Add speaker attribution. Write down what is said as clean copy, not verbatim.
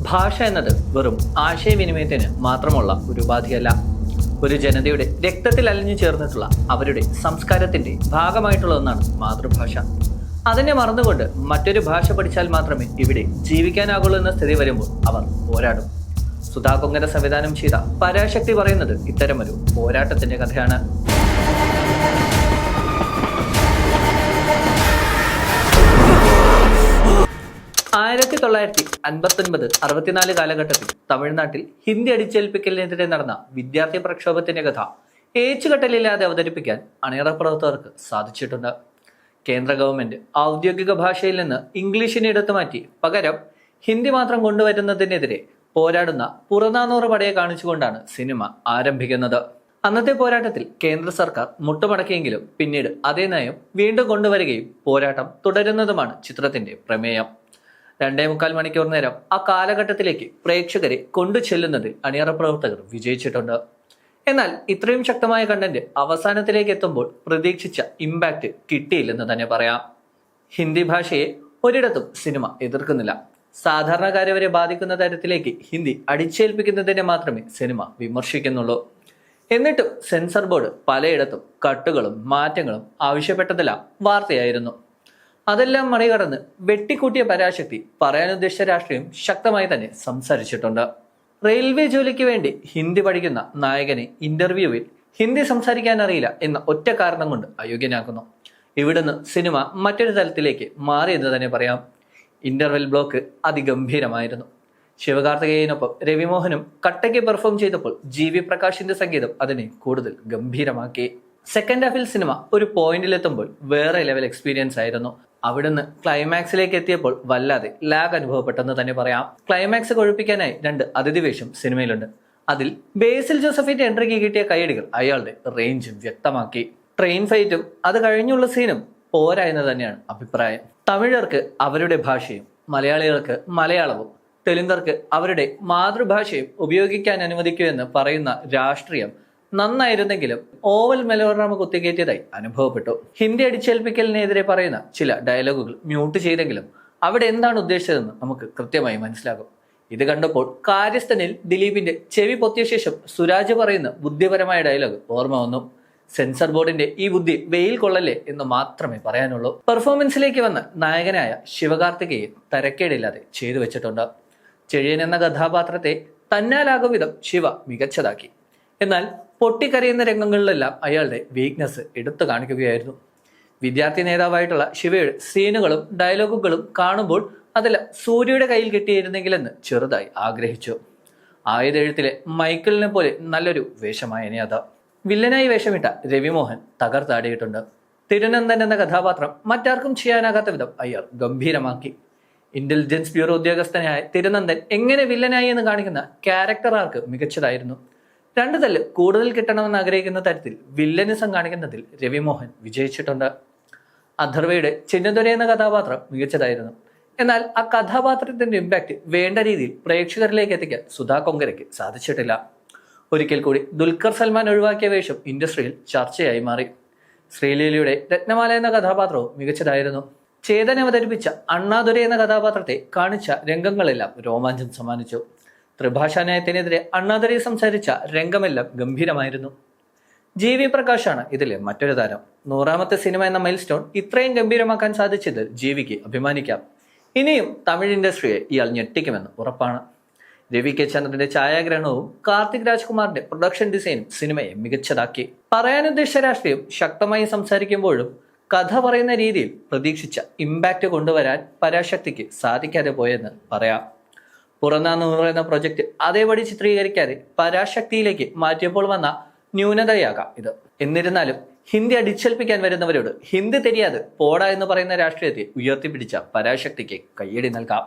Speaker 1: ഭാഷ എന്നത് വെറും ആശയവിനിമയത്തിന് മാത്രമുള്ള ഒരു ഉപാധിയല്ല. ഒരു ജനതയുടെ രക്തത്തിൽ അലിഞ്ഞു ചേർന്നിട്ടുള്ള അവരുടെ സംസ്കാരത്തിന്റെ ഭാഗമായിട്ടുള്ള ഒന്നാണ് മാതൃഭാഷ. അതിനെ മറന്നുകൊണ്ട് മറ്റൊരു ഭാഷ പഠിച്ചാൽ മാത്രമേ ഇവിടെ ജീവിക്കാനാകുള്ളൂ എന്ന സ്ഥിതി വരുമ്പോൾ അവർ പോരാടും. സുധാ കൊങ്ങര സംവിധാനം ചെയ്ത പരാശക്തി പറയുന്നത് ഇത്തരമൊരു പോരാട്ടത്തിന്റെ കഥയാണ്. 1959-64 കാലഘട്ടത്തിൽ തമിഴ്നാട്ടിൽ ഹിന്ദി അടിച്ചേൽപ്പിക്കലിനെതിരെ നടന്ന വിദ്യാർത്ഥി പ്രക്ഷോഭത്തിന്റെ കഥ ഏച്ചുകെട്ടലില്ലാതെ അവതരിപ്പിക്കാൻ അണിയറ പ്രവർത്തകർക്ക് സാധിച്ചിട്ടുണ്ട്. കേന്ദ്ര ഗവൺമെന്റ് ഔദ്യോഗിക ഭാഷയിൽ നിന്ന് ഇംഗ്ലീഷിനെ എടുത്തു മാറ്റി പകരം ഹിന്ദി മാത്രം കൊണ്ടുവരുന്നതിനെതിരെ പോരാടുന്ന പുറനാനൂറ് പടയെ കാണിച്ചുകൊണ്ടാണ് സിനിമ ആരംഭിക്കുന്നത്. അന്നത്തെ പോരാട്ടത്തിൽ കേന്ദ്ര സർക്കാർ മുട്ടുമടക്കിയെങ്കിലും പിന്നീട് അതേ നയം വീണ്ടും കൊണ്ടുവരികയും പോരാട്ടം തുടരുന്നതുമാണ് ചിത്രത്തിന്റെ പ്രമേയം. 2.25 മണിക്കൂർ നേരം ആ കാലഘട്ടത്തിലേക്ക് പ്രേക്ഷകരെ കൊണ്ടു ചെല്ലുന്നതിൽ അണിയറ പ്രവർത്തകർ വിജയിച്ചിട്ടുണ്ട്. എന്നാൽ ഇത്രയും ശക്തമായ കണ്ടന്റ് അവസാനത്തിലേക്ക് എത്തുമ്പോൾ പ്രതീക്ഷിച്ച ഇമ്പാക്ട് കിട്ടിയില്ലെന്ന് തന്നെ പറയാം. ഹിന്ദി ഭാഷയെ ഒരിടത്തും സിനിമ എതിർക്കുന്നില്ല. സാധാരണക്കാരെ വരെ ബാധിക്കുന്ന തരത്തിലേക്ക് ഹിന്ദി അടിച്ചേൽപ്പിക്കുന്നതിനെ മാത്രമേ സിനിമ വിമർശിക്കുന്നുള്ളൂ. എന്നിട്ടും സെൻസർ ബോർഡ് പലയിടത്തും കട്ടുകളും മാറ്റങ്ങളും ആവശ്യപ്പെട്ടതെല്ലാം വാർത്തയായിരുന്നു. അതെല്ലാം മറികടന്ന് വെട്ടിക്കൂട്ടിയ പരാശക്തി പറയാനുദ്ദേശിച്ച രാഷ്ട്രീയം ശക്തമായി തന്നെ സംസാരിച്ചിട്ടുണ്ട്. റെയിൽവേ ജോലിക്ക് വേണ്ടി ഹിന്ദി പഠിക്കുന്ന നായകനെ ഇന്റർവ്യൂവിൽ ഹിന്ദി സംസാരിക്കാൻ അറിയില്ല എന്ന ഒറ്റ കാരണം കൊണ്ട് അയോഗ്യനാക്കുന്നു. ഇവിടുന്ന് സിനിമ മറ്റൊരു തലത്തിലേക്ക് മാറിയെന്ന് തന്നെ പറയാം. Interval block അതിഗംഭീരമായിരുന്നു. ശിവകാർത്തികേയനൊപ്പം രവിമോഹനും കട്ടയ്ക്ക് പെർഫോം ചെയ്തപ്പോൾ GV പ്രകാശിന്റെ സംഗീതം അതിനെ കൂടുതൽ ഗംഭീരമാക്കി. സെക്കൻഡ് ഹാഫിൽ സിനിമ ഒരു പോയിന്റിലെത്തുമ്പോൾ വേറെ ലെവൽ എക്സ്പീരിയൻസ് ആയിരുന്നു. അവിടുന്ന് ക്ലൈമാക്സിലേക്ക് എത്തിയപ്പോൾ വല്ലാതെ ലാഗ് അനുഭവപ്പെട്ടെന്ന് തന്നെ പറയാം. ക്ലൈമാക്സ് കൊഴുപ്പിക്കാനായി 2 അതിഥി വേഷം സിനിമയിലുണ്ട്. അതിൽ ബേസിൽ ജോസഫിന്റെ എൻട്രിക്ക് കിട്ടിയ കൈയടികൾ അയാളുടെ റേഞ്ച് വ്യക്തമാക്കി. ട്രെയിൻ ഫൈറ്റും അത് കഴിഞ്ഞുള്ള സീനും പോരാ എന്ന് തന്നെയാണ് അഭിപ്രായം. തമിഴർക്ക് അവരുടെ ഭാഷയും മലയാളികൾക്ക് മലയാളവും തെലുങ്കർക്ക് അവരുടെ മാതൃഭാഷയും ഉപയോഗിക്കാൻ അനുവദിക്കൂ എന്ന് പറയുന്ന രാഷ്ട്രീയം നന്നായിരുന്നെങ്കിലും ഓവൽ മെലോഡ്രാമ കുത്തിക്കയറ്റിയതായി അനുഭവപ്പെട്ടു. ഹിന്ദി അടിച്ചേൽപ്പിക്കലിനെതിരെ പറയുന്ന ചില ഡയലോഗുകൾ മ്യൂട്ട് ചെയ്തെങ്കിലും അവിടെ എന്താണ് ഉദ്ദേശിച്ചതെന്ന് നമുക്ക് കൃത്യമായി മനസ്സിലാകും. ഇത് കണ്ടപ്പോൾ കാര്യസ്ഥനിൽ ദിലീപിന്റെ ചെവി പൊത്തിയ ശേഷം സുരാജ് പറയുന്ന ബുദ്ധിപരമായ ഡയലോഗ് ഓർമ്മ വന്നു. സെൻസർ ബോർഡിന്റെ ഈ ബുദ്ധി വെയിൽ കൊള്ളല്ലേ എന്ന് മാത്രമേ പറയാനുള്ളൂ. പെർഫോമൻസിലേക്ക് വന്ന നായകനായ ശിവകാർത്തികേയൻ തരക്കേടില്ലാതെ ചെയ്തു വെച്ചിട്ടുണ്ട്. ചെഴിയൻ എന്ന കഥാപാത്രത്തെ തന്നാലാകും വിധം ശിവ മികച്ചതാക്കി. എന്നാൽ പൊട്ടിക്കരയുന്ന രംഗങ്ങളിലെല്ലാം അയാളുടെ വീക്ക്നെസ് എടുത്തു കാണിക്കുകയായിരുന്നു. വിദ്യാർത്ഥി നേതാവായിട്ടുള്ള ശിവയുടെ സീനുകളും ഡയലോഗുകളും കാണുമ്പോൾ അതെല്ലാം സൂര്യയുടെ കയ്യിൽ കിട്ടിയിരുന്നെങ്കിലെന്ന് ചെറുതായി ആഗ്രഹിച്ചു. ആയുധെഴുത്തിലെ മൈക്കിളിനെ പോലെ നല്ലൊരു വേഷമായനെ അത്. വില്ലനായി വേഷമിട്ട രവിമോഹൻ തകർത്താടിയിട്ടുണ്ട്. തിരുനന്ദൻ എന്ന കഥാപാത്രം മറ്റാർക്കും ചെയ്യാനാകാത്ത വിധം അയാൾ ഗംഭീരമാക്കി. ഇന്റലിജൻസ് ബ്യൂറോ ഉദ്യോഗസ്ഥനായ തിരുനന്ദൻ എങ്ങനെ വില്ലനായി എന്ന് കാണിക്കുന്ന ക്യാരക്ടർ ആർക്ക് മികച്ചതായിരുന്നു. 2 തല്ല് കൂടുതൽ കിട്ടണമെന്ന് ആഗ്രഹിക്കുന്ന തരത്തിൽ വില്ലനിസം കാണിക്കുന്നതിൽ രവിമോഹൻ വിജയിച്ചിട്ടുണ്ട്. അഥർവയുടെ ചിന്നതുര എന്ന കഥാപാത്രം മികച്ചതായിരുന്നു. എന്നാൽ ആ കഥാപാത്രത്തിന്റെ ഇമ്പാക്ട് വേണ്ട രീതിയിൽ പ്രേക്ഷകരിലേക്ക് എത്തിക്കാൻ സുധാ കൊങ്കരയ്ക്ക് സാധിച്ചിട്ടില്ല. ഒരിക്കൽ കൂടി ദുൽഖർ സൽമാൻ ഒഴിവാക്കിയ വേഷം ഇൻഡസ്ട്രിയിൽ ചർച്ചയായി മാറി. ശ്രീലീലയുടെ രത്നമാല എന്ന കഥാപാത്രവും മികച്ചതായിരുന്നു. ചേതൻ അവതരിപ്പിച്ച അണ്ണാദുര എന്ന കഥാപാത്രത്തെ കാണിച്ച രംഗങ്ങളെല്ലാം രോമാഞ്ചം സമ്മാനിച്ചു. ത്രിഭാഷാ നയത്തിനെതിരെ അണ്ണാദുരൈ സംസാരിച്ച രംഗമെല്ലാം ഗംഭീരമായിരുന്നു. GV പ്രകാശാണ് ഇതിലെ മറ്റൊരു താരം. 100ാമത്തെ സിനിമ എന്ന മൈൽ സ്റ്റോൺ ഇത്രയും ഗംഭീരമാക്കാൻ സാധിച്ചതിൽ GVക്ക് അഭിമാനിക്കാം. ഇനിയും തമിഴ് ഇൻഡസ്ട്രിയെ ഇയാൾ ഞെട്ടിക്കുമെന്ന് ഉറപ്പാണ്. രവി കെ ചന്ദ്രന്റെ ഛായാഗ്രഹണവും കാർത്തിക് രാജ്കുമാറിന്റെ പ്രൊഡക്ഷൻ ഡിസൈനും സിനിമയെ മികച്ചതാക്കി. പറയാനുദ്ദേശിച്ച രാഷ്ട്രീയം ശക്തമായി സംസാരിക്കുമ്പോഴും കഥ പറയുന്ന രീതിയിൽ പ്രതീക്ഷിച്ച ഇമ്പാക്ട് കൊണ്ടുവരാൻ പരാശക്തിക്ക് സാധിക്കാതെ പോയെന്ന് പറയാം. പുറനാനൂറ് എന്ന പ്രൊജക്ട് അതേപടി ചിത്രീകരിക്കാതെ പരാശക്തിയിലേക്ക് മാറ്റിയപ്പോൾ വന്ന ന്യൂനതയാകാം ഇത്. എന്നിരുന്നാലും ഹിന്ദി അടിച്ചേൽപ്പിക്കാൻ വരുന്നവരോട് ഹിന്ദി தெரியாது പോടാ എന്ന് പറയുന്ന രാഷ്ട്രീയത്തെ ഉയർത്തിപ്പിടിച്ച പരാശക്തിക്ക് കയ്യടി നൽകാം.